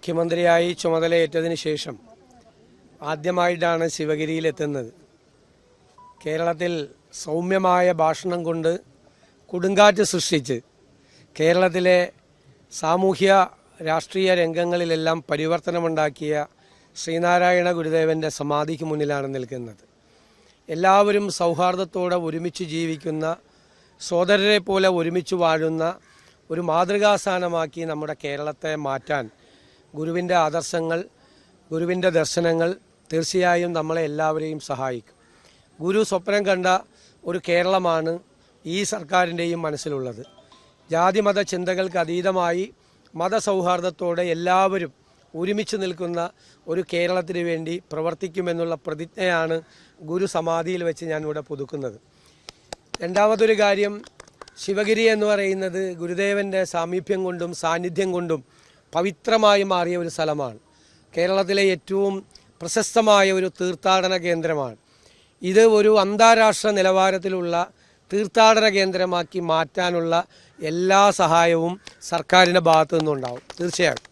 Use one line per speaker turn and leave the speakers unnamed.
മുഖ്യമന്ത്രിയായി ചുമതലയേറ്റതിന് ശേഷം ആദ്യമായിട്ടാണ് ശിവഗിരിയിലെത്തുന്നത്. കേരളത്തിൽ സൗമ്യമായ ഭാഷണം കൊണ്ട് കൊടുങ്കാറ്റ് സൃഷ്ടിച്ച് കേരളത്തിലെ സാമൂഹ്യ രാഷ്ട്രീയ രംഗങ്ങളിലെല്ലാം പരിവർത്തനമുണ്ടാക്കിയ ശ്രീനാരായണ ഗുരുദേവൻ്റെ സമാധിക്ക് മുന്നിലാണ് നിൽക്കുന്നത്. എല്ലാവരും സൗഹാർദ്ദത്തോടെ ഒരുമിച്ച് ജീവിക്കുന്ന, സോദരരെ പോലെ ഒരുമിച്ച് വാഴുന്ന ഒരു മാതൃകാസ്ഥാനമാക്കി നമ്മുടെ കേരളത്തെ മാറ്റാൻ ഗുരുവിൻ്റെ ആദർശങ്ങൾ, ഗുരുവിൻ്റെ ദർശനങ്ങൾ തീർച്ചയായും നമ്മളെ എല്ലാവരെയും സഹായിക്കും. ഗുരു സ്വപ്നം കണ്ട ഒരു കേരളമാണ് ഈ സർക്കാരിൻ്റെയും മനസ്സിലുള്ളത്. ജാതിമത ചിന്തകൾക്ക് അതീതമായി മതസൗഹാർദ്ദത്തോടെ എല്ലാവരും ഒരുമിച്ച് നിൽക്കുന്ന ഒരു കേരളത്തിന് വേണ്ടി പ്രവർത്തിക്കുമെന്നുള്ള പ്രതിജ്ഞയാണ് ഗുരു സമാധിയിൽ വെച്ച് ഞാനിവിടെ പുതുക്കുന്നത്. രണ്ടാമതൊരു കാര്യം, ശിവഗിരി എന്ന് പറയുന്നത് ഗുരുദേവൻ്റെ സാമീപ്യം കൊണ്ടും സാന്നിധ്യം കൊണ്ടും പവിത്രമായി മാറിയ ഒരു സ്ഥലമാണ്. കേരളത്തിലെ ഏറ്റവും പ്രശസ്തമായ ഒരു തീർത്ഥാടന കേന്ദ്രമാണ്. ഇത് ഒരു അന്താരാഷ്ട്ര നിലവാരത്തിലുള്ള തീർത്ഥാടന കേന്ദ്രമാക്കി മാറ്റാനുള്ള എല്ലാ സഹായവും സർക്കാരിൻ്റെ ഭാഗത്തു നിന്നുണ്ടാവും തീർച്ചയായും.